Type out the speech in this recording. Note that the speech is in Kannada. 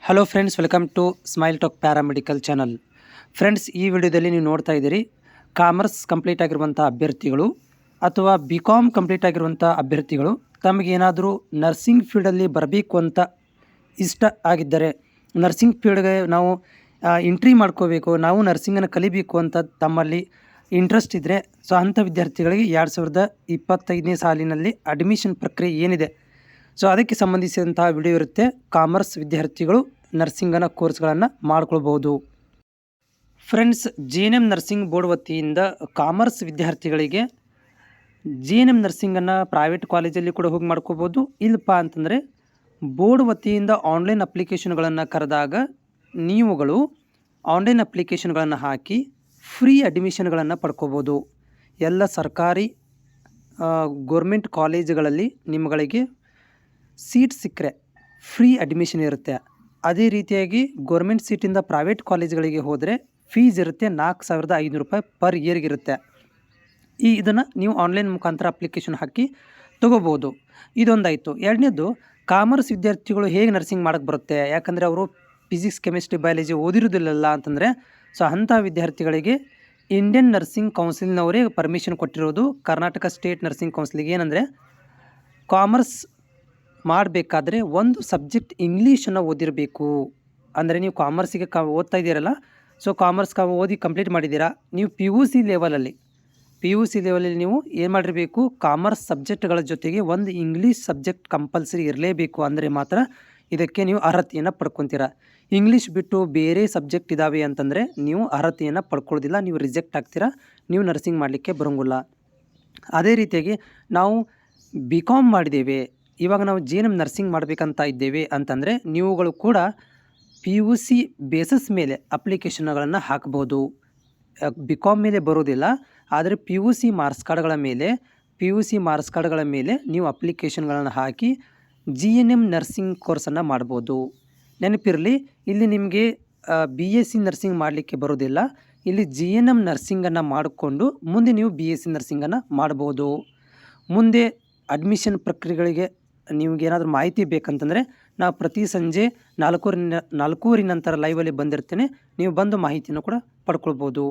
Hello friends, welcome to smile talk paramedical channel. Friends, ಈ ವಿಡಿಯೋದಲ್ಲಿ ನೀವು ನೋಡ್ತಾ ಇದ್ದೀರಿ ಕಾಮರ್ಸ್ ಕಂಪ್ಲೀಟ್ ಆಗಿರುವಂಥ ಅಭ್ಯರ್ಥಿಗಳು ಅಥವಾ ಬಿ ಕಾಮ್ ಕಂಪ್ಲೀಟ್ ಆಗಿರುವಂಥ ಅಭ್ಯರ್ಥಿಗಳು ತಮಗೇನಾದರೂ ನರ್ಸಿಂಗ್ ಫೀಲ್ಡಲ್ಲಿ ಬರಬೇಕು ಅಂತ ಇಷ್ಟ ಆಗಿದ್ದರೆ, ನರ್ಸಿಂಗ್ ಫೀಲ್ಡ್ಗೆ ನಾವು ಎಂಟ್ರಿ ಮಾಡ್ಕೋಬೇಕು, ನಾವು ನರ್ಸಿಂಗನ್ನು ಕಲಿಬೇಕು ಅಂತ ತಮ್ಮಲ್ಲಿ ಇಂಟ್ರೆಸ್ಟ್ ಇದ್ದರೆ, ಸೊ ಅಂಥ ವಿದ್ಯಾರ್ಥಿಗಳಿಗೆ 2025ನೇ ಸಾಲಿನಲ್ಲಿ ಅಡ್ಮಿಷನ್ ಪ್ರಕ್ರಿಯೆ ಏನಿದೆ, ಸೊ ಅದಕ್ಕೆ ಸಂಬಂಧಿಸಿದಂತಹ ವಿಡಿಯೋ ಇರುತ್ತೆ. ಕಾಮರ್ಸ್ ವಿದ್ಯಾರ್ಥಿಗಳು ನರ್ಸಿಂಗನ ಕೋರ್ಸ್ಗಳನ್ನು ಮಾಡ್ಕೊಳ್ಬೋದು. ಫ್ರೆಂಡ್ಸ್, JNM ನರ್ಸಿಂಗ್ ಬೋರ್ಡ್ ವತಿಯಿಂದ ಕಾಮರ್ಸ್ ವಿದ್ಯಾರ್ಥಿಗಳಿಗೆ JNM ನರ್ಸಿಂಗನ್ನು ಪ್ರೈವೇಟ್ ಕಾಲೇಜಲ್ಲಿ ಕೂಡ ಹೋಗಿ ಮಾಡ್ಕೋಬೋದು. ಇಲ್ಲಪ್ಪ ಅಂತಂದರೆ ಬೋರ್ಡ್ ವತಿಯಿಂದ ಆನ್ಲೈನ್ ಅಪ್ಲಿಕೇಶನ್ಗಳನ್ನು ಕರೆದಾಗ ನೀವುಗಳು ಆನ್ಲೈನ್ ಅಪ್ಲಿಕೇಶನ್ಗಳನ್ನು ಹಾಕಿ ಫ್ರೀ ಅಡ್ಮಿಷನ್ಗಳನ್ನು ಪಡ್ಕೋಬೋದು. ಎಲ್ಲ ಸರ್ಕಾರಿ ಗೋರ್ಮೆಂಟ್ ಕಾಲೇಜುಗಳಲ್ಲಿ ನಿಮ್ಮಗಳಿಗೆ ಸೀಟ್ ಸಿಕ್ಕರೆ ಫ್ರೀ ಅಡ್ಮಿಷನ್ ಇರುತ್ತೆ. ಅದೇ ರೀತಿಯಾಗಿ ಗೋರ್ಮೆಂಟ್ ಸೀಟಿಂದ ಪ್ರೈವೇಟ್ ಕಾಲೇಜ್ಗಳಿಗೆ ಹೋದರೆ ಫೀಸ್ ಇರುತ್ತೆ, 4,500 ರೂಪಾಯಿ ಪರ್ ಇಯರ್ಗಿರುತ್ತೆ. ಇದನ್ನು ನೀವು ಆನ್ಲೈನ್ ಮುಖಾಂತರ ಅಪ್ಲಿಕೇಶನ್ ಹಾಕಿ ತೊಗೋಬೋದು. ಇದೊಂದಾಯಿತು. ಎರಡನೇದು, ಕಾಮರ್ಸ್ ವಿದ್ಯಾರ್ಥಿಗಳು ಹೇಗೆ ನರ್ಸಿಂಗ್ ಮಾಡೋಕ್ಕೆ ಬರುತ್ತೆ, ಯಾಕಂದರೆ ಅವರು ಫಿಸಿಕ್ಸ್, ಕೆಮಿಸ್ಟ್ರಿ, ಬಯಾಲಜಿ ಓದಿರೋದಿಲ್ಲ ಅಂತಂದರೆ, ಸೊ ಅಂಥ ವಿದ್ಯಾರ್ಥಿಗಳಿಗೆ ಇಂಡಿಯನ್ ನರ್ಸಿಂಗ್ ಕೌನ್ಸಿಲ್ನವರೇ ಪರ್ಮಿಷನ್ ಕೊಟ್ಟಿರೋದು. ಕರ್ನಾಟಕ ಸ್ಟೇಟ್ ನರ್ಸಿಂಗ್ ಕೌನ್ಸಿಲಿಗೆ ಏನಂದರೆ, ಕಾಮರ್ಸ್ ಮಾಡಬೇಕಾದ್ರೆ ಒಂದು ಸಬ್ಜೆಕ್ಟ್ ಇಂಗ್ಲೀಷನ್ನು ಓದಿರಬೇಕು. ಅಂದರೆ ನೀವು ಕಾಮರ್ಸಿಗೆ ಓದ್ತಾ ಇದ್ದೀರಲ್ಲ, ಸೊ ಕಾಮರ್ಸ್ ಓದಿ ಕಂಪ್ಲೀಟ್ ಮಾಡಿದ್ದೀರಾ, ನೀವು PUC ಲೆವೆಲಲ್ಲಿ ನೀವು ಏನು ಮಾಡಿರಬೇಕು, ಕಾಮರ್ಸ್ ಸಬ್ಜೆಕ್ಟ್ಗಳ ಜೊತೆಗೆ ಒಂದು ಇಂಗ್ಲೀಷ್ ಸಬ್ಜೆಕ್ಟ್ ಕಂಪಲ್ಸರಿ ಇರಲೇಬೇಕು. ಅಂದರೆ ಮಾತ್ರ ಇದಕ್ಕೆ ನೀವು ಅರ್ಹತೆಯನ್ನು ಪಡ್ಕೊತೀರಾ. ಇಂಗ್ಲೀಷ್ ಬಿಟ್ಟು ಬೇರೆ ಸಬ್ಜೆಕ್ಟ್ ಇದ್ದಾವೆ ಅಂತಂದರೆ ನೀವು ಅರ್ಹತೆಯನ್ನು ಪಡ್ಕೊಳ್ಳೋದಿಲ್ಲ, ನೀವು ರಿಜೆಕ್ಟ್ ಆಗ್ತೀರಾ, ನೀವು ನರ್ಸಿಂಗ್ ಮಾಡಲಿಕ್ಕೆ ಬರೋಂಗಿಲ್ಲ. ಅದೇ ರೀತಿಯಾಗಿ ನಾವು BCom ಮಾಡಿದ್ದೇವೆ, ಇವಾಗ ನಾವು JNM ನರ್ಸಿಂಗ್ ಮಾಡಬೇಕಂತ ಇದ್ದೇವೆ ಅಂತಂದರೆ ನೀವುಗಳು ಕೂಡ PUC ಬೇಸಸ್ ಮೇಲೆ ಅಪ್ಲಿಕೇಶನ್ಗಳನ್ನು ಹಾಕ್ಬೋದು. BCom ಮೇಲೆ ಬರೋದಿಲ್ಲ, ಆದರೆ PUC ಮಾರ್ಕ್ಸ್ ಕಾರ್ಡ್ಗಳ ಮೇಲೆ ನೀವು ಅಪ್ಲಿಕೇಶನ್ಗಳನ್ನು ಹಾಕಿ JNM ನರ್ಸಿಂಗ್ ಕೋರ್ಸನ್ನು ಮಾಡ್ಬೋದು. ನೆನಪಿರಲಿ, ಇಲ್ಲಿ ನಿಮಗೆ BSc ನರ್ಸಿಂಗ್ ಮಾಡಲಿಕ್ಕೆ ಬರೋದಿಲ್ಲ, ಇಲ್ಲಿ JNM ನರ್ಸಿಂಗನ್ನು ಮಾಡಿಕೊಂಡು ಮುಂದೆ ನೀವು BSc ನರ್ಸಿಂಗನ್ನು ಮಾಡ್ಬೋದು. ಮುಂದೆ ಅಡ್ಮಿಷನ್ ಪ್ರಕ್ರಿಯೆಗಳಿಗೆ ನಿಮಗೇನಾದರೂ ಮಾಹಿತಿ ಬೇಕಂತಂದರೆ ನಾವು ಪ್ರತಿ ಸಂಜೆ 4:15 ನಂತರ ಲೈವಲ್ಲಿ ಬಂದಿರ್ತೇನೆ, ನೀವು ಬಂದು ಮಾಹಿತಿಯನ್ನು ಕೂಡ ಪಡ್ಕೊಳ್ಬೋದು.